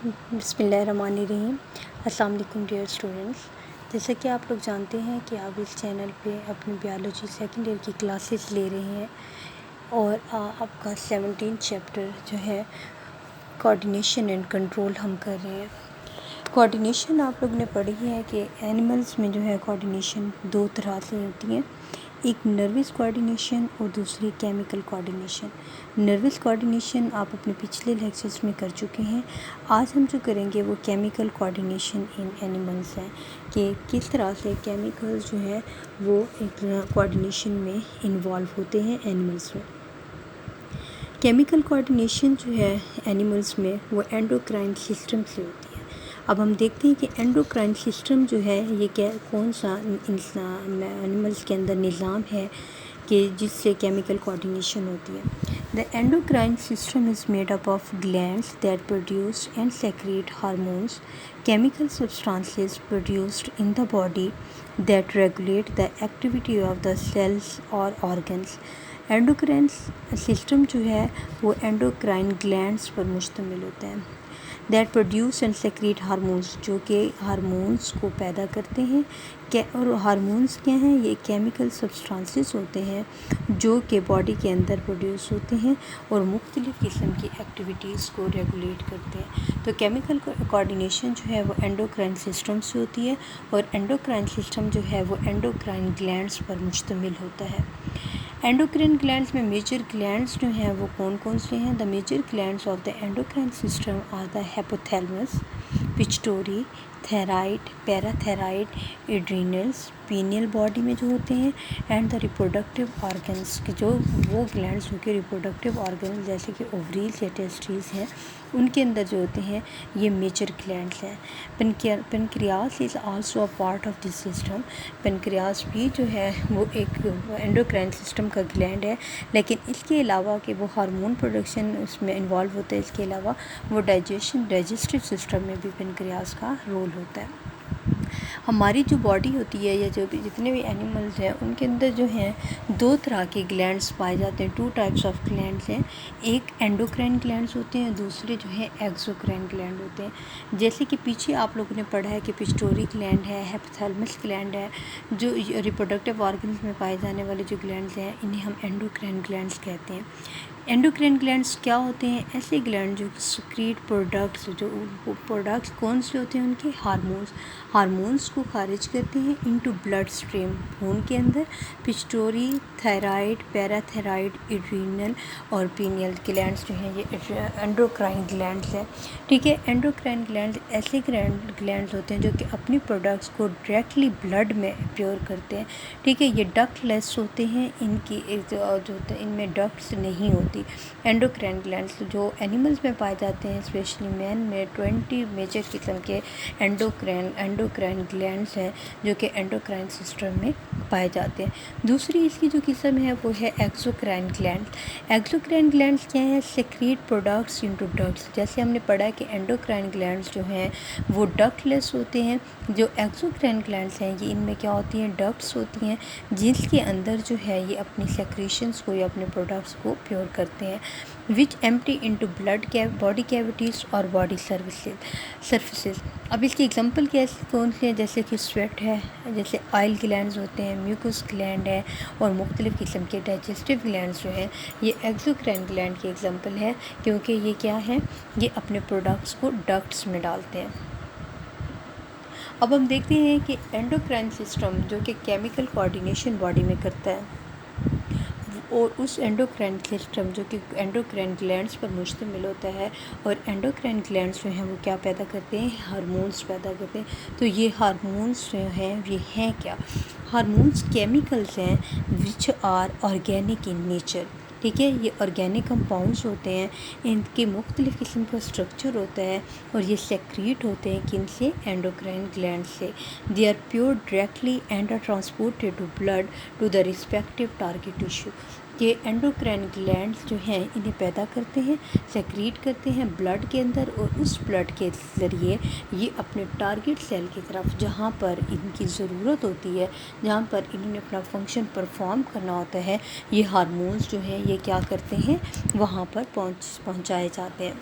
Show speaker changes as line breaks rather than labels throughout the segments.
बिस्मिल्लाहिर्रहमानिर्रहीम। अस्सलाम वालेकुम डियर स्टूडेंट्स। जैसा कि आप लोग जानते हैं कि आप इस चैनल पे अपनी बायोलॉजी सेकेंड ईयर की क्लासेस ले रहे हैं और आपका 17 चैप्टर जो है कोऑर्डिनेशन एंड कंट्रोल हम कर रहे हैं। कोऑर्डिनेशन आप लोग ने पढ़ी है कि एनिमल्स में जो है कोऑर्डिनेशन दो तरह से होती है, एक नर्वस कोऑर्डिनेशन और दूसरी केमिकल कोऑर्डिनेशन। नर्वस कोऑर्डिनेशन आप अपने पिछले लेक्चर्स में कर चुके हैं। आज हम जो करेंगे वो केमिकल कोऑर्डिनेशन इन एनिमल्स है कि किस तरह से केमिकल्स जो है वो एक कोऑर्डिनेशन में इन्वॉल्व होते हैं एनिमल्स में। केमिकल कोऑर्डिनेशन जो है एनिमल्स में वो एंडोक्राइन सिस्टम से होती है। अब हम देखते हैं कि एंडोक्राइन सिस्टम जो है ये कौन सा एनिमल्स के अंदर निज़ाम है कि जिससे केमिकल कोऑर्डिनेशन होती है। The endocrine system is made up of glands that produce and secret hormones, chemical substances produced in the body that regulate the activity of the cells or organs. Endocrine system जो है वो endocrine glands पर मुश्तमिल होता है। That produce and secret hormones, जो कि hormones को पैदा करते हैं। और हार्मोन्स क्या हैं? ये केमिकल सब्सटेंसेस होते हैं जो कि बॉडी के अंदर प्रोड्यूस होते हैं और मुख्तलिफ़ किस्म की एक्टिविटीज़ को रेगुलेट करते हैं। तो केमिकल कोऑर्डिनेशन जो है वो एंडोक्राइन सिस्टम से होती है और एंडोक्राइन सिस्टम जो है वो एंडोक्राइन ग्लैंड्स पर मुश्तमिल होता है। एंडोक्राइन ग्लैंड्स में मेजर ग्लैंड्स जो हैं वो कौन कौन से हैं? The major glands of the endocrine system are the hypothalamus, pituitary, thyroid, parathyroid, adrenals, pineal body में जो होते हैं, एंड द रिप्रोडक्टिव ऑर्गन्स के जो वो ग्लैंड्स जो कि रिप्रोडक्टिव ऑर्गन्स जैसे कि ओवरीज या टेस्टिस हैं उनके अंदर जो होते हैं ये मेजर ग्लैंड्स हैं। Pancreas is also a part of this system. Pancreas भी जो है वो एक एंडोक्राइन सिस्टम का ग्लैंड है, लेकिन इसके अलावा कि वो हार्मोन प्रोडक्शन उसमें इन्वॉल्व होता है, इसके अलावा वो डाइजेस्टिव सिस्टम में भी पेनक्रियास का रोल होता है। हमारी जो बॉडी होती है या जो भी जितने भी एनिमल्स हैं उनके अंदर जो हैं दो तरह के ग्लैंड्स पाए जाते हैं। टू टाइप्स ऑफ ग्लैंड्स हैं, एक एंडोक्राइन ग्लैंड्स होते हैं, दूसरे जो है एक्सोक्राइन ग्लैंड होते हैं। जैसे कि पीछे आप लोगों ने पढ़ा है कि पिट्यूटरी ग्लैंड है, हाइपोथैलेमस ग्लैंड है, जो रिप्रोडक्टिव ऑर्गन्स में पाए जाने वाले जो ग्लैंड्स हैं इन्हें हम एंडोक्राइन ग्लैंड्स कहते हैं। एंडोक्राइन ग्लैंड्स क्या होते हैं? ऐसे ग्लैंड जो सिक्रीट प्रोडक्ट्स, जो प्रोडक्ट्स कौन से होते हैं? उनके हार्मोन्स को खारिज करते हैं इनटू ब्लड स्ट्रीम खून के अंदर। पिट्यूटरी, थायराइड, पैराथायराइड, एड्रीनल और पीनियल ग्लैंड्स जो हैं ये एंडोक्राइन ग्लैंड्स हैं। ठीक है, एंडोक्राइन ग्लैंड्स ऐसे ग्लैंड्स होते हैं जो कि अपनी प्रोडक्ट्स को डायरेक्टली ब्लड में प्योर करते हैं। ठीक है, ये डक्टलेस होते हैं, इनकी जो इनमें डक्ट्स नहीं होती। एंडोक्राइन ग्लैंड्स जो एनिमल्स में पाए जाते हैं, स्पेशली मैन में 20 मेजर किस्म के एंडोक्राइन ग्लैंड्स हैं जो कि एंडोक्राइन सिस्टम में पाए जाते हैं। दूसरी इसकी जो किस्म है वो है एक्सोक्राइन ग्लैंड। एक्सोक्राइन ग्लैंड्स क्या है? Secrete products into ducts. जैसे हमने पढ़ा है कि एंडोक्राइन ग्लैंड्स जो हैं वो डक्टलेस होते हैं। जो एक्सोक्राइन ग्लैंड्स हैं ये इनमें क्या होती हैं? डक्ट्स होती हैं जिसके अंदर जो है ये अपनी सेक्रेशंस को या अपने प्रोडक्ट्स को प्योर करते हैं। विच एम्प्टी इनटू बॉडी कैविटीज़ और बॉडी सर्फिसेज। अब इसकी एग्जांपल कौन सी है? जैसे कि स्वेट है, जैसे ऑयल ग्लैंड्स होते हैं, म्यूकस ग्लैंड है और मुख्तलिफ़ किस्म के डाइजेस्टिव ग्लैंड्स जो हैं ये एक्सोक्राइन ग्लैंड की एग्जांपल है, क्योंकि ये क्या है? ये अपने प्रोडक्ट्स को डक्ट्स में डालते हैं। अब हम देखते हैं कि एंडोक्राइन सिस्टम जो कि केमिकल कोऑर्डिनेशन बॉडी में करता है और उस एंडोक्राइन सिस्टम जो कि एंडोक्राइन ग्लैंड्स पर मुश्तमिल होता है, और एंडोक्राइन ग्लैंड्स जो हैं वो क्या पैदा करते हैं? हार्मोन्स पैदा करते हैं। तो ये हार्मोन्स जो हैं ये हैं क्या? हार्मोन्स केमिकल्स हैं which are organic in nature. ठीक है, ये ऑर्गेनिक कंपाउंड्स होते हैं, इनके मुख्तलिफ़ किस्म का स्ट्रक्चर होता है और ये सेक्रीट होते हैं किन से? एंडोक्राइन ग्लैंड से। They are pure directly and are transported to blood to the respective target tissue. ये एंडोक्राइन ग्लैंड्स जो हैं इन्हें पैदा करते हैं, सेक्रीट करते हैं ब्लड के अंदर, और उस ब्लड के ज़रिए ये अपने टारगेट सेल की तरफ जहाँ पर इनकी ज़रूरत होती है, जहाँ पर इन्होंने अपना फंक्शन परफॉर्म करना होता है, ये हार्मोन्स जो हैं ये क्या करते हैं? वहाँ पर पहुँचाए जाते हैं।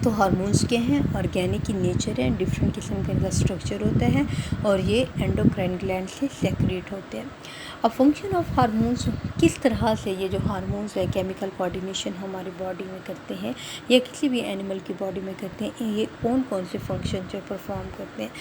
तो हार्मोन्स क्या हैं, ऑर्गेनिक इन नेचर है, डिफरेंट किस्म का इनका स्ट्रक्चर होता है और ये एंडोक्राइन ग्लैंड से सेक्रेट होते हैं। अब फंक्शन ऑफ हार्मोन्स, किस तरह से ये जो हार्मोन्स है केमिकल कोऑर्डिनेशन हमारी बॉडी में करते हैं या किसी भी एनिमल की बॉडी में करते हैं, ये कौन कौन से फंक्शन जो परफॉर्म करते हैं।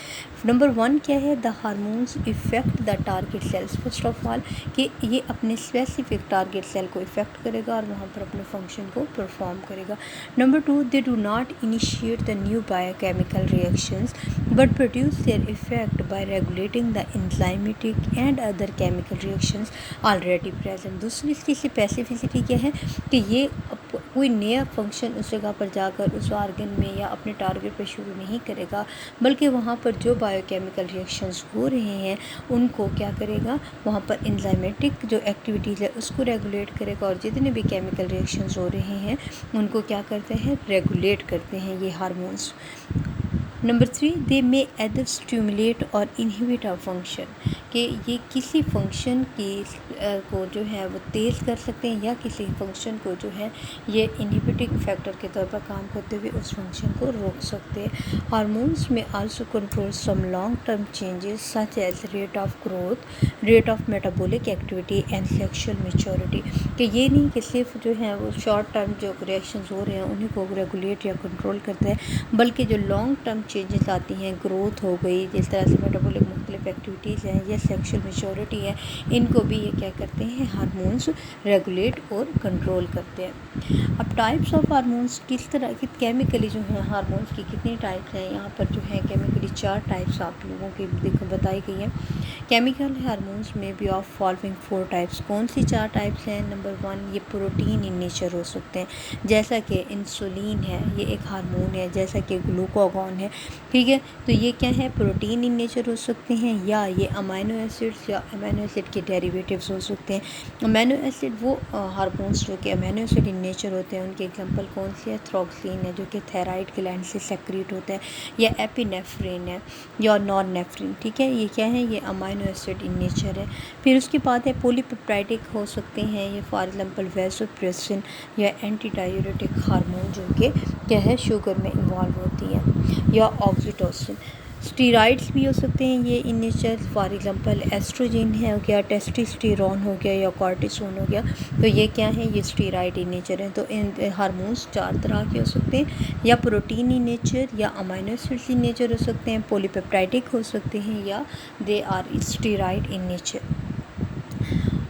नंबर 1 क्या है, the hormones effect the target cells. First of all कि ये अपने स्पेसिफिक टारगेट सेल को इफ़ेक्ट करेगा और वहाँ पर अपने फंक्शन को परफॉर्म करेगा। Number 2, they do not initiate the new biochemical reactions but produce their effect by regulating the enzymatic and other chemical reactions already present. दूसरी इसकी स्पेसिफिसिटी क्या है कि ये कोई नया फंक्शन उस जगह पर जाकर उस ऑर्गन में या अपने टारगेट पर शुरू नहीं करेगा, बल्कि वहाँ पर जो बायोकेमिकल रिएक्शंस हो रहे हैं उनको क्या करेगा, वहाँ पर एंजाइमेटिक जो एक्टिविटीज़ है उसको रेगुलेट करेगा और जितने भी केमिकल रिएक्शंस हो रहे हैं उनको क्या करते हैं, रेगुलेट करते हैं ये हार्मोन्स। नंबर 3, दे मे एदर स्टिमुलेट और इनहिबिट अ फंक्शन, कि ये किसी फंक्शन की को जो है वो तेज़ कर सकते हैं या किसी फंक्शन को जो है ये इनहिबिटिंग फैक्टर के तौर पर काम करते हुए उस फंक्शन को रोक सकते हैं। Hormones may also control some long term changes such as rate of growth, rate of metabolic activity and sexual maturity, कि ये नहीं कि सिर्फ जो है वो शॉर्ट टर्म जो रिएक्शंस हो रहे हैं उन्हीं को रेगुलेट या कंट्रोल करते हैं, बल्कि जो लॉन्ग टर्म चेंजेस आती हैं, ग्रोथ हो गई, जिस तरह से मेटाबॉलिक मुख्तलिफ एक्टिविटीज़ हैं या सेक्शुअल मैच्योरिटी है, इनको भी ये क्या करते हैं, हार्मोन्स रेगुलेट और कंट्रोल करते हैं। अब टाइप्स ऑफ हार्मोन्स, किस तरह की केमिकली जो है हार्मोन्स की कितनी टाइप्स हैं, यहाँ पर जो है केमिकली 4 टाइप्स आप लोगों की देखो बताई गई हैं। केमिकल हार्मोन्स में भी ऑफ फॉलोइंग 4 टाइप्स, कौन सी 4 टाइप्स हैं। नंबर 1, ये प्रोटीन इन नेचर हो सकते हैं, जैसा कि इंसुलिन है, ये एक हार्मोन है, जैसा कि ग्लूकागॉन है, ठीक है। तो ये क्या है, प्रोटीन इन नेचर हो सकते हैं, या ये अमाइनो एसिड्स या अमाइनो एसिड के डेरिवेटिव्स हो सकते हैं। अमाइनो एसिड वो हार्मोन्स जो कि अमाइनो एसिड इन नेचर होते हैं, उनके एग्जांपल कौन सी है, थ्रोक्सिन है जो कि थायराइड ग्लैंड से सेक्रेट होता है, या एपिनेफ्रिन है या नॉरनेफ्रिन, ठीक है। ये क्या है, ये अमाइनो एसिड इन नेचर है। फिर उसके बाद है पॉलीपेप्टाइडिक हो सकते हैं, ये फॉर एग्जांपल वैसोप्रेसिन या एंटी डायूरेटिक हार्मोन जो कि क्या है, शुगर में इन्वॉल्व होती है, या ऑक्सीटोसिन। स्टीराइड्स भी हो सकते हैं ये in nature, for example estrogen है हो गया, टेस्टोस्टेरोन हो गया या कॉर्टिसोन हो गया, तो ये क्या है, ये स्टीराइड इन नेचर है। तो इन हार्मोन्स 4 तरह के हो सकते हैं, या प्रोटीन इन नेचर, या अमाइनो एसिड्स इन नेचर हो सकते हैं, पॉलीपेप्टाइडिक हो सकते हैं, या they are steroid in nature.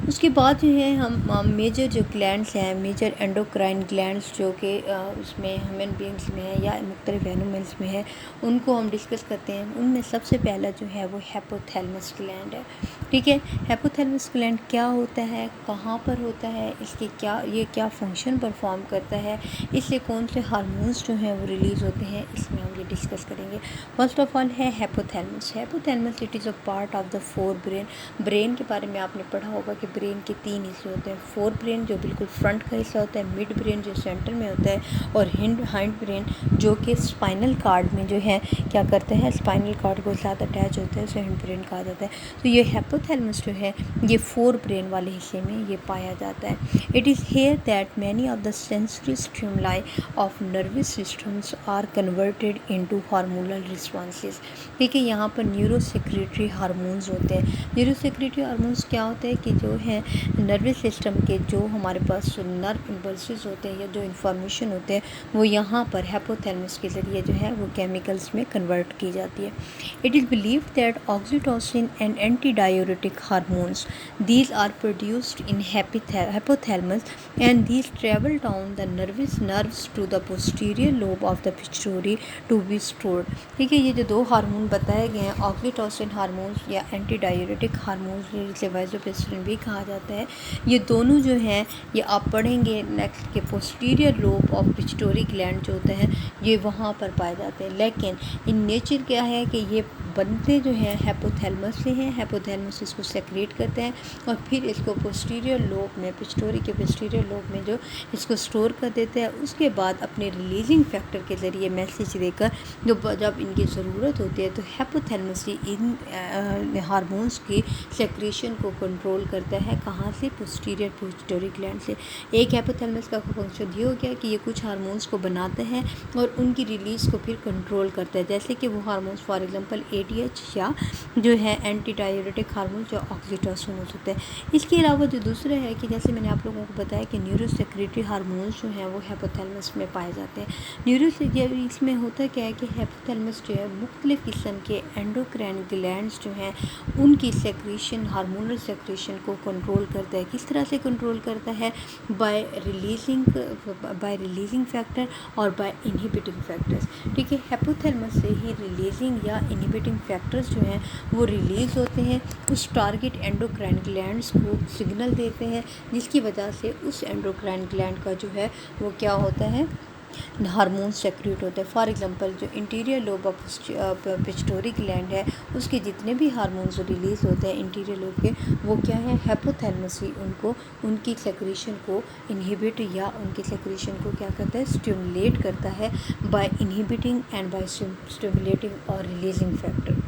उसके बाद जो है हम मेजर जो ग्लैंड्स हैं, मेजर एंडोक्राइन ग्लैंड्स जो कि उसमें ह्यूमन बींग्स में है या मुख्तलिफ एनिमल्स में है, उनको हम डिस्कस करते हैं। उनमें सबसे पहला जो है वो हाइपोथैलेमस ग्लैंड है, ठीक है। हाइपोथैलेमस ग्लैंड क्या होता है, कहाँ पर होता है, इसके ये क्या फंक्शन परफॉर्म करता है, इससे कौन से हार्मोन्स जो हैं वो रिलीज़ होते हैं, इसमें हम ये डिस्कस करेंगे। फर्स्ट ऑफ ऑल है hypothalamus. Hypothalamus it is a part of the fore brain. Brain के बारे में आपने पढ़ा होगा कि ब्रेन के 3 हिस्से होते हैं। फोर ब्रेन जो बिल्कुल फ्रंट का हिस्सा होता है, मिड ब्रेन जो सेंटर में होता है, और हाइंड ब्रेन जो कि स्पाइनल कार्ड में जो है क्या करता है, स्पाइनल कार्ड को साथ अटैच होता है, उसे हिंड ब्रेन कहा जाता है। तो ये हाइपोथैलेमस जो है ये फोर ब्रेन वाले हिस्से में ये पाया जाता है। It is here that many of the sensory stimuli of nervous systems are converted into hormonal responses, ठीक है। यहाँ पर न्यूरो सेक्रेटरी हार्मोन्स होते हैं। न्यूरो सेक्रेटरी हार्मोन्स क्या होते हैं कि जो है नर्वस सिस्टम के जो हमारे पास नर्व इम्पल्सेस होते हैं या जो इन्फॉर्मेशन होते हैं वो यहाँ पर हाइपोथैलेमस के ज़रिए जो है वो केमिकल्स में कन्वर्ट की जाती है। It is believed that oxytocin and anti diuretic hormones these are produced in hypothalamus and these travel down the nerves to the posterior lobe of the pituitary to be stored, ठीक है। ये जो 2 hormone बताए गए हैं, oxytocin hormones या anti diuretic hormones जिसे vasopressin भी कहा जाता है, ये दोनों जो हैं ये आप पढ़ेंगे नेक्स्ट के posterior lobe of pituitary gland जो होता है ये वहाँ पर पाए जाते हैं। लेकिन इन नेचर क्या है कि ये बनते जो हैं हाइपोथैलेमस से हैं। हाइपोथैलेमस इसको सेक्रेट करते हैं और फिर इसको पोस्टीरियर लोब में, पिट्यूटरी के पोस्टीरियर लोब में जो इसको स्टोर कर देते हैं। उसके बाद अपने रिलीजिंग फैक्टर के ज़रिए मैसेज देकर जब इनकी ज़रूरत होती है तो हाइपोथैलेमस इन हार्मोन्स की सेक्रेशन को कंट्रोल करता है। कहाँ से? पोस्टीरियर पिट्यूटरी ग्लैंड से। एक हाइपोथैलेमस का फंक्शन ये हो गया कि ये कुछ हार्मोन्स को बनाते हैं और उनकी रिलीज़ को फिर कंट्रोल करता है, जैसे कि वो हार्मोन्स फॉर एग्जांपल ADH या जो है एंटी डाययूरेटिक हार्मोन जो ऑक्सीटोसिन हो सकते हैं। इसके अलावा जो दूसरा है कि जैसे मैंने आप लोगों को बताया कि न्यूरोसेक्रेटरी हार्मोन्स जो हैं वो हाइपोथैलेमस में पाए जाते हैं। इसमें होता क्या है कि हाइपोथैलेमस जो है मुख्तलिफ़ किस्म के एंडोक्राइन ग्लैंड्स जो हैं उनकी सेक्रेशन, हार्मोनल सेक्रेशन को कंट्रोल करता है। किस तरह से कंट्रोल करता है? बाय रिलीजिंग फैक्टर और बाय इनहिबिटिंग फैक्टर्स। ठीक है, हाइपोथैलेमस से ही रिलीजिंग या इनहिबिटिंग फैक्टर्स जो हैं वो रिलीज़ होते हैं, उस टारगेट एंडोक्राइन ग्लैंड्स को सिग्नल देते हैं, जिसकी वजह से उस एंडोक्राइन ग्लैंड का जो है वो क्या होता है, हार्मोन सेक्रेट होता है। फॉर एग्जांपल जो interior lobe of pituitary gland है उसके जितने भी हार्मोन्स रिलीज़ होते हैं इंटीरियर लोब के, वो क्या है, हाइपोथैलेमस ही उनको उनकी सेक्रेशन को इनहिबिट या उनकी सेक्रेशन को क्या करता है, स्टिमुलेट करता है by inhibiting and by stimulating और रिलीजिंग फैक्टर।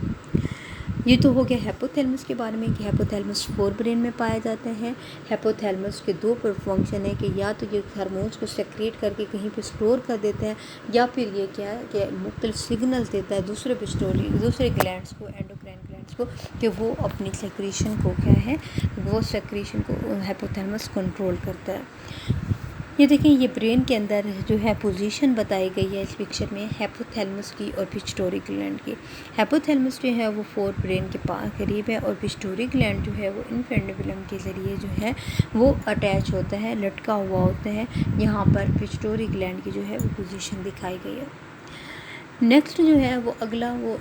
ये तो हो गया हाइपोथैलेमस के बारे में कि हाइपोथैलेमस फोर ब्रेन में पाए जाते हैं। हाइपोथैलेमस के दो फंक्शन है कि या तो ये हार्मोन्स को सेक्रेट करके कहीं पे स्टोर कर देते हैं या फिर ये क्या है कि मुख्तलिफ सिग्नल्स देता है दूसरे ग्लैंड्स को, एंडोक्राइन ग्लैंड्स को, कि वो अपनी सेक्रेशन को क्या है, वो सेक्रेशन को हाइपोथैलेमस कंट्रोल करता है। ये देखिए, ये ब्रेन के अंदर जो है पोजीशन बताई गई है इस पिक्चर में हाइपोथैलेमस की और पिट्यूटरी ग्लैंड की। हाइपोथैलेमस जो है वो फोर ब्रेन के करीब है और पिट्यूटरी ग्लैंड जो है वो इन्फेंडिबुलम के ज़रिए जो है वो अटैच होता है, लटका हुआ होता है। यहाँ पर पिट्यूटरी ग्लैंड की जो है वो पोजीशन दिखाई गई है। नेक्स्ट जो है वो अगला वो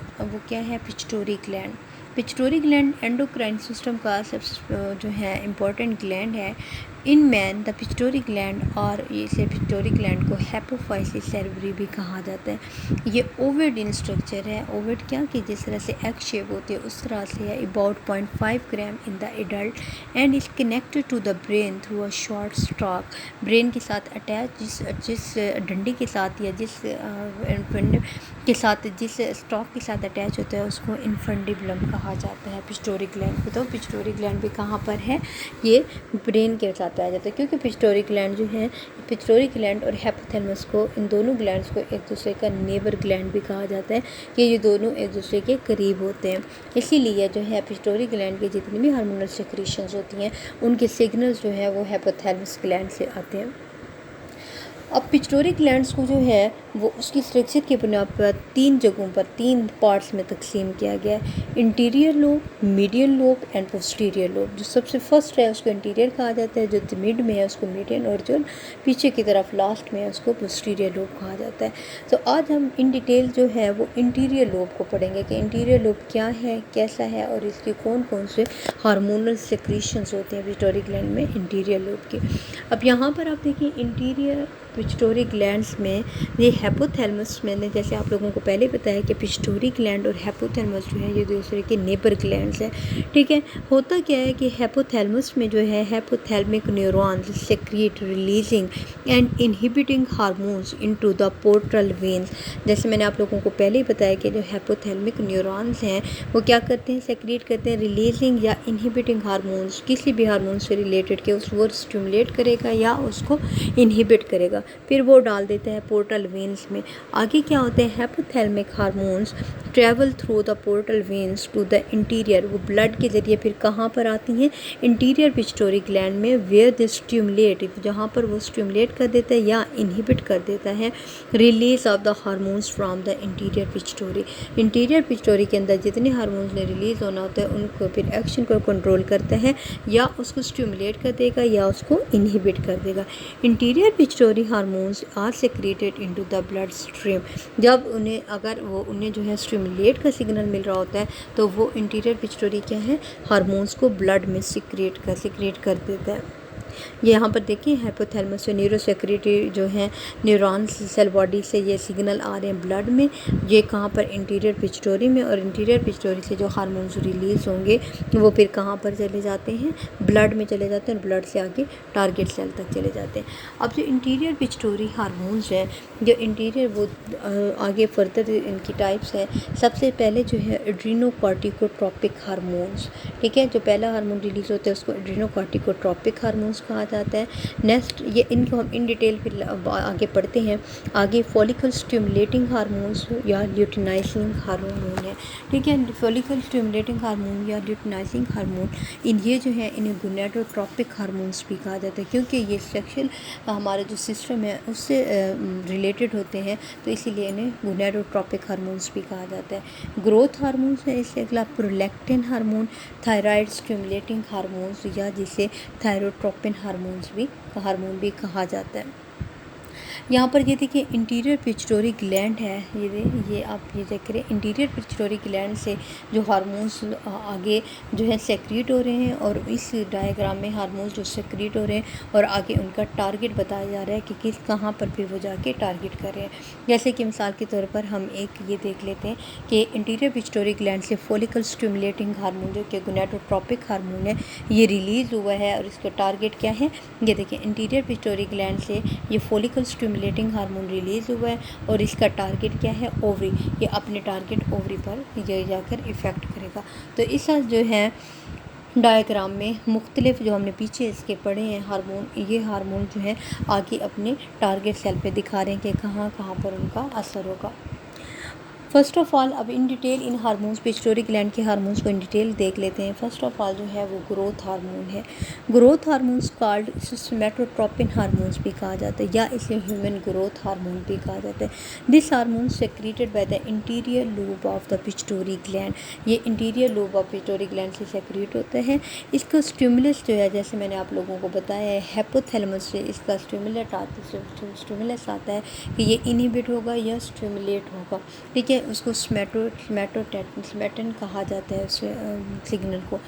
क्या है, pituitary gland. Pituitary gland endocrine system का सब जो है इम्पॉर्टेंट ग्लैंड है। In man the pituitary gland और इसे पिट्यूटरी ग्लैंड को हेपोफाइसिस सेरेब्री भी कहा जाता है। ये ओवेड इन स्ट्रक्चर है। ओवेड क्या कि जिस तरह से एग शेप होती है उस तरह से है, about 0.5 gram in the adult and is connected to the brain through a short stalk. Brain के साथ अटैच जिस डंडी के साथ या जिस स्टॉक के साथ अटैच होता है उसको इन्फेंडिबुलम कहा जाता है पिट्यूटरी ग्लैंड को। तो पिट्यूटरी ग्लैंड भी कहाँ पर है, ये ब्रेन के साथ पाया जाता है, क्योंकि पिट्यूटरी ग्लैंड जो है, पिट्यूटरी ग्लैंड और हाइपोथैलेमस को, इन दोनों ग्लैंड्स को एक दूसरे का नेबर ग्लैंड भी कहा जाता है कि ये दोनों एक दूसरे के करीब होते हैं। इसीलिए जो है पिट्यूटरी ग्लैंड की जितनी भी हार्मोनल सेक्रेशंस होती हैं उनके सिग्नल्स जो है वो हाइपोथैलेमस ग्लैंड से आते हैं। अब पिट्यूटरी ग्लैंड्स को जो है वो उसकी स्ट्रक्चर के बुनियाद पर तीन जगहों पर, तीन पार्ट्स में तकसीम किया गया है, interior lobe, median lobe and posterior lobe. जो सबसे फर्स्ट है उसको इंटीरियर कहा जाता है, जो मिड में है उसको मीडियन, और जो पीछे की तरफ लास्ट में है उसको पोस्टीरियर लोब कहा जाता है। तो आज हम इन डिटेल जो है वो इंटीरियर लोब को पढ़ेंगे कि इंटीरियर लोब क्या है, कैसा है और इसके कौन कौन से हार्मोनल सेक्रेशंस होते हैं पिट्यूटरी ग्लैंड में इंटीरियर लोब के। अब यहाँ पर आप देखिए इंटीरियर पिट्यूटरी ग्लैंड्स में ये हाइपोथैलेमस, मैंने जैसे आप लोगों को पहले बताया कि पिट्यूटरी ग्लैंड और हाइपोथैलेमस जो है ये दूसरे के नेबर ग्लैंड्स हैं। ठीक है, होता क्या है कि हाइपोथैलेमस में जो है hypothalamic neurons secrete releasing and inhibiting hormones into the portal veins. जैसे मैंने आप लोगों को पहले ही बताया कि जो हाइपोथैलेमिक न्यूरॉन्स हैं वो क्या करते हैं, सेक्रेट करते हैं रिलीजिंग या इनहिबिटिंग हार्मोन्स, किसी भी हार्मोन से रिलेटेड के उसको स्टिमुलेट करेगा या उसको इनहिबिट करेगा, फिर वो डाल देते हैं पोर्टल वेन्स में। आगे क्या होते हैं, hypothalamic hormones travel through the portal veins to the interior, वो ब्लड के ज़रिए फिर कहाँ पर आती हैं, इंटीरियर पिट्यूटरी ग्लैंड में, वेयर दे स्टिमुलेट, जहाँ पर वो स्टिमुलेट कर देता है या इनहिबिट कर देता है release of the hormones from the interior pituitary. Interior pituitary के अंदर जितने हार्मोन्स ने रिलीज़ होना होता है उनको फिर एक्शन को कंट्रोल करता है, या उसको स्टिमुलेट कर देगा या उसको इनहिबिट कर देगा। Interior pituitary hormones are secreted into the blood stream. जब उन्हें जो है स्टिमुलेट का सिग्नल मिल रहा होता है तो वो इंटीरियर पिट्यूटरी क्या है, हार्मोन्स को ब्लड में सिक्रेट कर देता है। ये यहाँ पर देखिए हाइपोथैलेमस से न्यूरो सेक्रेटरी जो है न्यूरॉन्स सेल बॉडी से ये सिग्नल आ रहे हैं ब्लड में, ये कहाँ पर इंटीरियर पिट्यूटरी में, और इंटीरियर पिट्यूटरी से जो हार्मोन्स रिलीज़ होंगे वो फिर कहाँ पर चले जाते हैं, ब्लड में चले जाते हैं और ब्लड से आगे टारगेट सेल तक चले जाते हैं। अब जो इंटीरियर पिट्यूटरी हार्मोन्स हैं, जो इंटीरियर वो आगे फर्दर इनकी टाइप्स हैं। सबसे पहले जो है एड्रीनोकॉर्टिकोट्रोपिक हार्मोन्स, ठीक है, जो पहला हार्मोन रिलीज़ होता है उसको एड्रीनोकॉर्टिकोट्रोपिक हार्मोन्स कहा जाता है। नेक्स्ट ये इनको हम इन डिटेल फिर आगे पढ़ते हैं। आगे फॉलिकल स्टिमुलेटिंग हार्मोन्स या ल्यूटिनाइजिंग हार्मोन है, ठीक है। फॉलिकल स्टिमुलेटिंग हार्मोन या ल्यूटिनाइजिंग हार्मोन ये जो है इन्हें गोनेडोट्रोपिक हार्मोन्स भी कहा जाता है, क्योंकि ये सेक्शुअल हमारा जो सिस्टम है उससे रिलेटेड होते हैं, तो इसीलिए इन्हें गोनेडोट्रोपिक हार्मोन्स भी कहा जाता है। ग्रोथ हार्मोन्स है, इसके अगला prolactin hormone, thyroid stimulating hormones या जिसे थायरोट्रोपिन हार्मोन भी कहा जाता है। यहाँ पर ये देखिए इंटीरियर पिट्यूटरी ग्लैंड है, ये आप ये देख रहे हैं इंटीरियर पिट्यूटरी ग्लैंड से जो हार्मोन्स आगे जो है सेक्रीट हो रहे हैं, और इस डायग्राम में हार्मोन्स जो सेक्रीट हो रहे हैं और आगे उनका टारगेट बताया जा रहा है कि कहाँ पर फिर वो जाके टारगेट कर रहे हैं। जैसे कि मिसाल के तौर पर हम एक ये देख लेते हैं कि इंटीरियर पिट्यूटरी ग्लैंड से फॉलिकल स्टिमुलेटिंग हार्मोन जो कि गोनेडोट्रोपिक हार्मोन है ये रिलीज़ हुआ है, और इसका टारगेट क्या है, ये देखिए इंटीरियर पिट्यूटरी ग्लैंड से ये फॉलिकल स्टिमुलेटिंग हार्मोन रिलीज़ हुआ है और इसका टारगेट क्या है, ओवरी। ये अपने टारगेट ओवरी पर ये जाकर इफ़ेक्ट करेगा। तो इस जो है डायग्राम में मुख्तलिफ जो हमने पीछे इसके पढ़े हैं हार्मोन, ये हार्मोन जो है आगे अपने टारगेट सेल पे दिखा रहे हैं कि कहाँ कहाँ पर उनका असर होगा। फर्स्ट ऑफ ऑल अब in detail in hormones pituitary gland के हार्मोन्स को इन डिटेल देख लेते हैं। फर्स्ट ऑफ ऑल जो है वो ग्रोथ हार्मोन है। ग्रोथ हार्मोन्स कॉल्ड सोमैटोट्रोपिन हार्मोन्स भी कहा जाता है, या इसे ह्यूमन ग्रोथ हार्मोन भी कहा जाता है। This hormone secreted by the interior lobe of the pituitary gland, ये interior lobe of pituitary gland से सेक्रेट होता है। इसका स्टिमुलस जो है, जैसे मैंने आप लोगों को बताया है, हाइपोथैलेमस से इसका स्टिमुलस आता है कि ये इनहिबिट होगा या स्टिमुलेट होगा, ठीक है। उसको स्मैटन कहा जाता है उस सिग्नल को।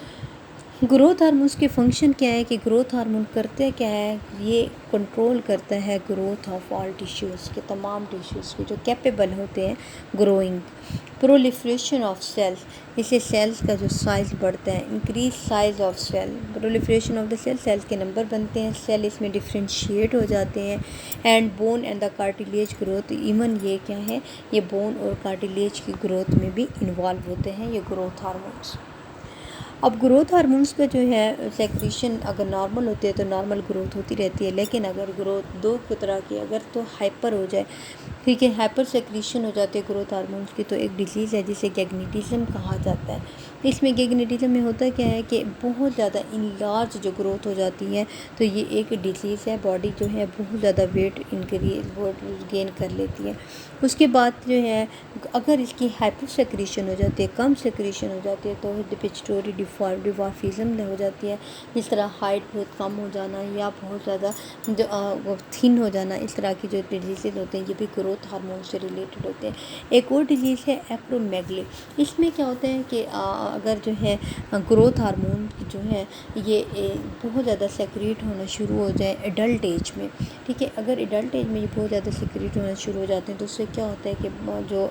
ग्रोथ हार्मोन्स के फंक्शन क्या है कि ग्रोथ हार्मोन करते क्या है, ये कंट्रोल करता है ग्रोथ ऑफ ऑल टिश्यूज़ के, तमाम टिश्यूज़ के जो कैपेबल होते हैं ग्रोइंग। प्रोलिफरेशन ऑफ सेल्स, इससे सेल्स का जो साइज़ बढ़ता है, increase size of cell. Proliferation of the cells के नंबर बनते हैं, सेल इसमें डिफ्रेंशिएट हो जाते हैं। And bone and the cartilage growth, even ये क्या है, ये बोन और कार्टिलेज की ग्रोथ में भी इन्वॉल्व होते हैं ये ग्रोथ हार्मोन्स। अब ग्रोथ हार्मोन्स का जो है सेक्रीशन अगर नॉर्मल होती है तो नॉर्मल ग्रोथ होती रहती है, लेकिन अगर ग्रोथ दो तरह की अगर तो हाइपर हो जाए, ठीक है, हाइपर सेक्रीशन हो जाती है ग्रोथ हार्मोन्स की, तो एक डिजीज़ है जिसे गैग्नेटिज्म कहा जाता है। इसमें गैग्नेटिज्म में होता क्या है कि बहुत ज़्यादा इनलार्ज जो ग्रोथ हो जाती है, तो ये एक डिजीज़ है। बॉडी जो है बहुत ज़्यादा वेट गेन कर लेती है। उसके बाद जो है अगर इसकी हाइपर सेक्रीशन हो जाती है, कम सेक्रीशन हो जाती है, तो पिट्यूटरी डिवार्फिज्म हो जाती है। जिस तरह हाइट बहुत कम हो जाना या बहुत ज़्यादा जो थिन हो जाना, इस तरह की जो डिजीज़ होते हैं ये भी ग्रोथ हार्मोन से रिलेटेड होते हैं। एक और डिजीज़ है एक्रोमेगली। इसमें क्या होता है कि अगर जो है ग्रोथ हार्मोन जो है ये बहुत ज़्यादा सेक्रेट होना शुरू हो जाए एडल्ट एज में, ठीक है। अगर एडल्ट एज में ये बहुत ज़्यादा सेक्रेट होना शुरू हो जाते हैं तो उससे क्या होता है कि जो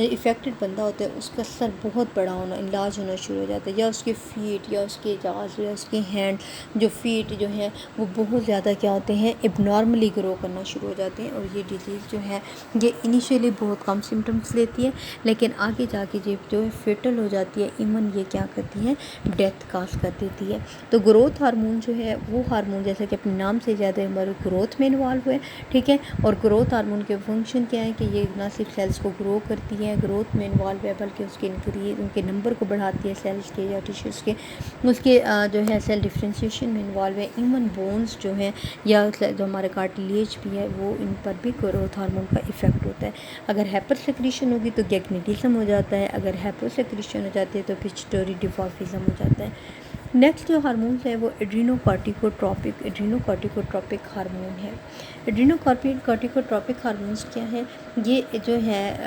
इफ़ेक्टेड बंदा होता है उसका सर बहुत बड़ा होना, इलाज होना शुरू हो जाता है, या उसके फीट या उसके जाज़ या उसके हैंड जो फीट जो हैं वो बहुत ज़्यादा क्या होते हैं, एबनॉर्मली ग्रो करना शुरू हो जाते हैं। और ये डिजीज़ जो है ये इनिशियली बहुत कम सिम्टम्स लेती है, लेकिन आगे जाके जो है फेटल हो जाती है, इवन ये क्या करती है, डेथ काज कर देती है। तो ग्रोथ हार्मोन जो है वो हार्मोन जैसे कि अपने नाम से ज़्यादा हमारे ग्रोथ में इन्वॉल्व हुए, ठीक है। और ग्रोथ हार्मोन के फंक्शन क्या है कि ये ना सिर्फ सेल्स को ग्रो करती है, ग्रोथ में इन्वॉल्व है, बल्कि उसके उनके नंबर को बढ़ाती है सेल्स के या टिश्यूज़ के, उसके जो है सेल डिफ्रेंशिएशन में इन्वॉल्व है। इवन बोन्स जो हैं या जो हमारे कार्टिलेज भी है वो इन पर भी ग्रोथ हार्मोन का इफ़ेक्ट होता है। अगर हाइपर सेक्रीशन होगी तो गैग्नेटिज्म हो जाता है, अगर हाइपर सेक्रीशन हो जाती है तो पिट्यूटरी डिवार्फिज्म हो जाता है। नेक्स्ट जो हार्मोन्स है वो एड्रीनोकॉर्टिकोट्रॉपिक हार्मोन है। एड्रीनोकॉर्टिकोट्रॉपिक हार्मोन्स क्या है, ये जो है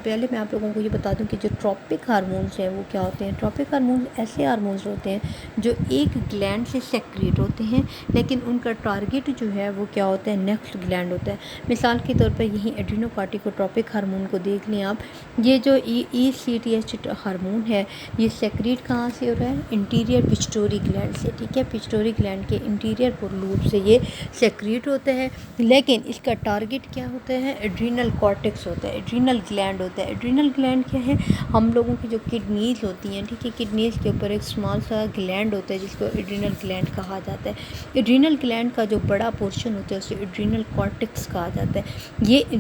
पहले मैं आप लोगों को ये बता दूं कि जो ट्रॉपिक हार्मोन्स हैं वो क्या होते हैं। ट्रॉपिक हार्मोन्स ऐसे हार्मोन्स होते हैं जो एक ग्लैंड से सेक्रेट होते हैं, लेकिन उनका टारगेट जो है वो क्या होता है, नेक्स्ट ग्लैंड होता है। मिसाल के तौर पर यहीं एड्रीनोकॉर्टिकोट्रॉपिक हार्मोन को देख लें आप। ये जो ECTH हार्मोन है ये सेक्रेट कहाँ से हो रहा है, इंटीरियर पिट्यूटरी ग्लैंड से। ठीक है, पिट्यूटरी ग्लैंड के इंटीरियर लूप से ये सेक्रेट होता है, लेकिन इसका टारगेट क्या होता है, एड्रीनल कॉर्टेक्स होता है, एड्रीनल ग्लैंड होता है। एड्रीनल ग्लैंड क्या है, हम लोगों की जो किडनीज होती हैं, ठीक है, किडनीज के ऊपर एक स्मॉल सा ग्लैंड होता है जिसको एड्रीनल ग्लैंड कहा जाता है। एड्रीनल ग्लैंड का जो बड़ा पोर्शन होता है उसे एड्रीनल कॉर्टेक्स कहा जाता है।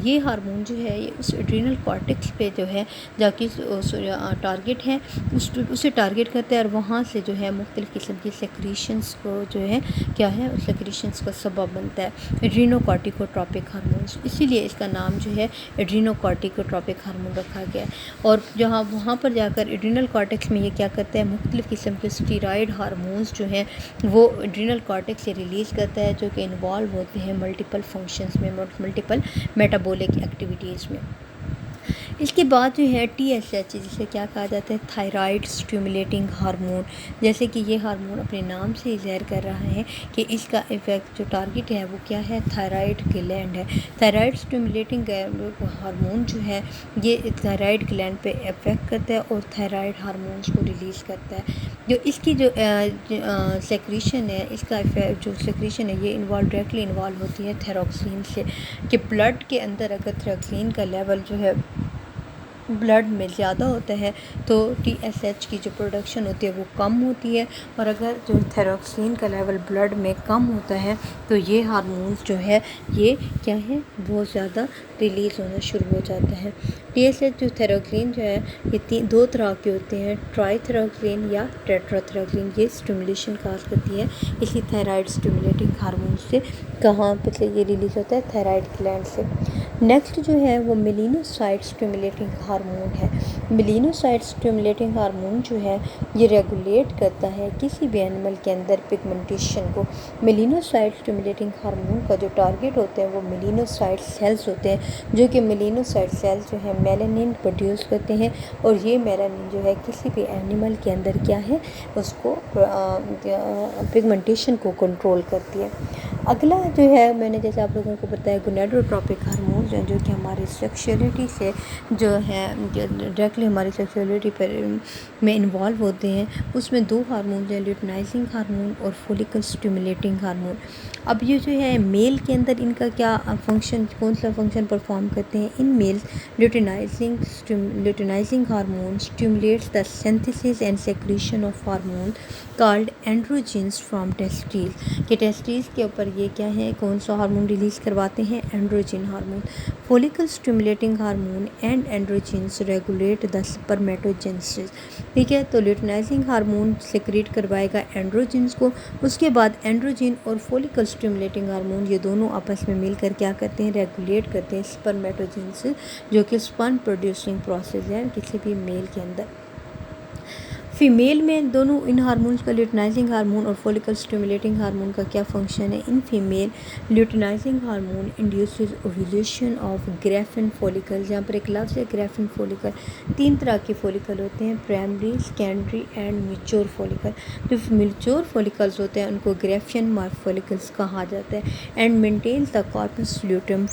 ये हार्मोन जो है ये उस एड्रीनल कॉर्टेक्स पे जो है जाके टारगेट है, उसे टारगेट करता है और वहाँ से जो है मुख्तलिफ़ किस्म की सेक्रीशंस को जो है क्या है, उस सेक्रीशंस का सबब बनता है एड्रीनोकॉर्टिकोट्रॉपिक हार्मोन्स। इसीलिए इसका नाम जो है एड्रीनोकॉर्टिकोट्रॉपिक हार्मोन रखा गया है। और जहाँ वहाँ पर जाकर एड्रीनल कॉर्टेक्स में ये क्या करता है, मुख्तलिफ़ किस्म के स्टीरॉयड हार्मोन्स जो हैं वो एड्रीनल कॉर्टेक्स से रिलीज़ करता है, जो कि इन्वॉल्व होते हैं मल्टीपल फंक्शंस में, मल्टीपल मेटाबॉलिक एक्टिविटीज़ में। इसके बाद जो है TSH जिसे क्या कहा जाता है, थायराइड स्टिमुलेटिंग हार्मोन। जैसे कि ये हार्मोन अपने नाम से ही ज़ाहिर कर रहा है कि इसका इफ़ेक्ट जो टारगेट है वो क्या है, थायराइड ग्लैंड है। थायराइड स्टिमुलेटिंग हार्मोन जो है ये थायराइड ग्लैंड पे इफ़ेक्ट करता है और थायराइड हार्मोन्स को रिलीज़ करता है। जो इसकी जो सेक्रीशन है, इसका इफेक्ट जो सेक्रीशन है ये डायरेक्टली इन्वॉल्व होती है थायरॉक्सिन से, कि ब्लड के अंदर अगर थायरॉक्सिन का लेवल जो है ब्लड में ज़्यादा होता है तो TSH की जो प्रोडक्शन होती है वो कम होती है, और अगर जो थायरॉक्सिन का लेवल ब्लड में कम होता है तो ये हार्मोन्स जो है ये क्या है, बहुत ज़्यादा रिलीज़ होना शुरू हो जाता है। TSH जो थायरॉक्सिन जो है ये दो तरह के होते हैं, ट्राईथायरॉक्सिन या टेट्राथायरॉक्सिन। ये स्टिमुलेशन काज करती है इसी थायराइड स्टिमुलेटिंग हार्मोन से। कहाँ पे से ये रिलीज़ होता है, थायराइड ग्लैंड से। नेक्स्ट जो है वो मेलिनोसाइट स्टिमुलेटिंग हार्मोन है। मेलिनोसाइट स्टिमुलेटिंग हार्मोन जो है ये रेगुलेट करता है किसी भी एनिमल के अंदर पिगमेंटेशन को। मेलिनोसाइट स्टिमुलेटिंग हार्मोन का जो टारगेट होते हैं वो मेलिनोसाइट सेल्स होते हैं, जो कि मेलिनोसाइट सेल्स जो है मेलानिन प्रोड्यूस करते हैं, और ये मेलानिन जो है किसी भी एनिमल के अंदर क्या है, उसको पिगमेंटेशन को कंट्रोल करती है। अगला जो है मैंने जैसे आप लोगों को बताया गोनेडोट्रोपिक हार्मोन्स हैं, जो कि हमारी सेक्सुअलिटी से जो है डायरेक्टली हमारी सेक्सुअलिटी पर में इन्वॉल्व होते हैं। उसमें दो हार्मोन हैं, ल्यूटिनाइजिंग हार्मोन और फॉलिकल स्टिमुलेटिंग हार्मोन। अब ये जो है मेल के अंदर इनका क्या फंक्शन, कौन सा फंक्शन परफॉर्म करते हैं in males. Luteinizing hormone stimulates the synthesis and secretion of hormone called androgens from testis. कि टेस्टिस के ऊपर ये क्या है, कौन सा हार्मोन रिलीज़ करवाते हैं, androgen hormone. Follicle stimulating hormone and androgens regulate the spermatogenesis. ठीक है, तो ल्यूटिनाइजिंग हार्मोन सेक्रेट करवाएगा एंड्रोजेंस को, उसके बाद एंड्रोजन और फॉलिकल स्टिमुलेटिंग हार्मोन ये दोनों आपस में मिलकर क्या करते हैं, रेगुलेट करते हैं स्पर्मेटोजेनेसिस, जो कि स्पर्म प्रोड्यूसिंग प्रोसेस है किसी भी मेल के अंदर। फीमेल में दोनों इन हार्मोन्स का, ल्यूटिनाइजिंग हार्मोन और फॉलिकल स्टिमुलेटिंग हार्मोन का क्या फंक्शन है। In female luteinizing hormone induces ovulation of Graafian follicle. जहाँ पर एक लफ्ज़ है ग्रेफिन फॉलिकल। तीन तरह के फॉलिकल होते हैं, primary, secondary and mature follicle. जो मैच्योर फॉलिकल्स होते हैं उनको ग्रेफिन फॉलिकल्स कहा जाता है। And maintain the corpus luteum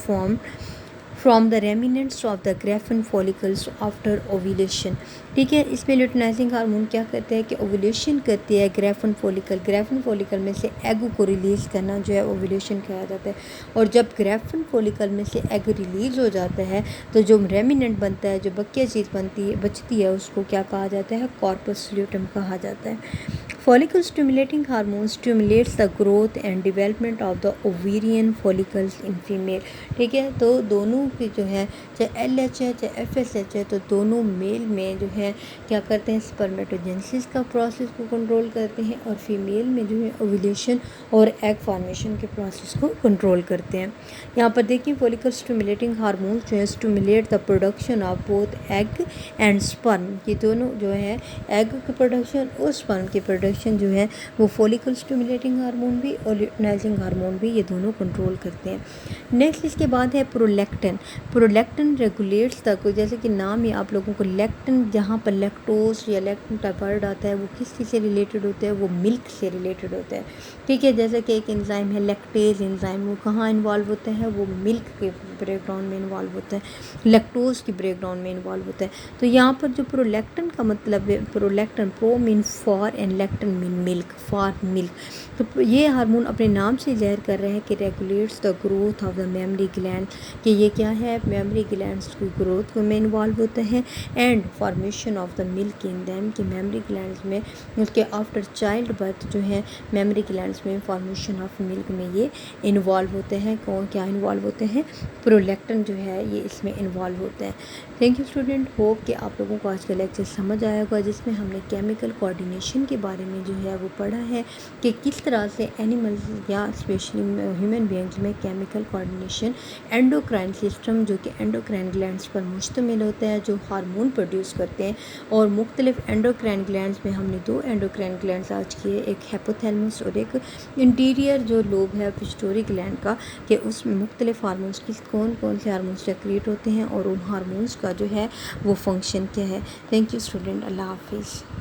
from the remnants of the Graafian follicles after ovulation. ठीक है, इसमें ल्यूटिनाइजिंग हार्मोन क्या करते हैं कि ओव्यूलेशन करती है ग्रेफिन फॉलिकल में से एग को रिलीज़ करना जो है ओव्यूलेशन कहा जाता है। और जब ग्रेफिन फॉलिकल में से एग रिलीज़ हो जाता है तो जो रेमिनेंट बनता है, जो बकिया चीज़ बचती है, उसको क्या कहा जाता है, कॉर्पस ल्यूटम कहा जाता है। Follicle stimulating hormone stimulates the growth and development of the ovarian follicles in female. ठीक है, तो दोनों की जो है, चाहे LH है चाहे FSH है, तो दोनों मेल में जो है क्या करते हैं, स्पर्मेटोजेनेसिस का प्रोसेस को कंट्रोल करते हैं, और फीमेल में जो है ओव्यूलेशन और एग फॉर्मेशन के प्रोसेस को कंट्रोल करते हैं। यहाँ पर देखिए फॉलिकल स्टिमुलेटिंग हार्मोन्स जो है stimulate the production of both egg and sperm. ये दोनों जो है एग की प्रोडक्शन और स्पर्म की प्रोडक्शन प्रोडक्शन जो है वो फॉलिकल स्टिमुलेटिंग हार्मोन भी और ल्यूटिनाइजिंग हार्मोन भी, ये दोनों कंट्रोल करते हैं। नेक्स्ट इसके बाद है प्रोलैक्टिन। प्रोलैक्टिन रेगुलेट्स तक, जैसे कि नाम ही आप लोगों को लैक्टिन, जहाँ पर लैक्टोज या लैक्टिन टाइप वर्ड आता है वो किस चीज़ से रिलेटेड होता है, वो मिल्क से रिलेटेड होता है। ठीक है, जैसे कि एक एंजाइम है लैक्टेज एंजाइम, वो कहाँ इन्वॉल्व होता है, वो मिल्क के ब्रेकडाउन में इन्वॉल्व होता है, लैक्टोज की ब्रेकडाउन में इन्वॉल्व होता है। तो यहाँ पर जो प्रोलैक्टिन का मतलब है, prolactin, pro mean for and lectin mean milk, for milk. तो ये हार्मोन अपने नाम से ज़ाहिर कर रहे हैं कि regulates the growth of the mammary gland, कि ये क्या है, मेमरी ग्लैंड्स की ग्रोथ में इन्वॉल्व होते हैं, and formation of the milk in them, कि मेमरी ग्लैंड्स में उसके आफ्टर चाइल्ड बर्थ जो है मेमरी ग्लैंड्स में फॉर्मेशन ऑफ मिल्क में ये इन्वॉल्व होते हैं। कौन क्या इन्वॉल्व होते हैं, प्रोलैक्टिन जो है ये इसमें इन्वॉल्व होते हैं। थैंक यू स्टूडेंट, होप कि आप लोगों को आज का लेक्चर समझ आया होगा, जिसमें हमने केमिकल कोऑर्डिनेशन के बारे में जो है वो पढ़ा है कि किस तरह से एनिमल्स या स्पेशली ह्यूमन बीइंग्स में केमिकल कोऑर्डिनेशन, एंडोक्राइन सिस्टम जो कि एंडोक्राइन ग्लैंड्स पर मुश्तमिल होता है, जो हार्मोन प्रोड्यूस करते हैं। और मुख्तलिफ एंडोक्राइन ग्लैंड्स में हमने 2 एंडोक्राइन ग्लैंड्स आज किए, एक हैपोथैलेमस और एक इंटीरियर जो लोब है पिट्यूटरी ग्लैंड का, कि उसमें मुख्तलिफ हार्मोन्स किस कौन कौन से हार्मोन्स सेक्रेट होते हैं और उन हार्मोन्स का जो है वो फंक्शन क्या है। थैंक यू स्टूडेंट, अल्लाह हाफिज़।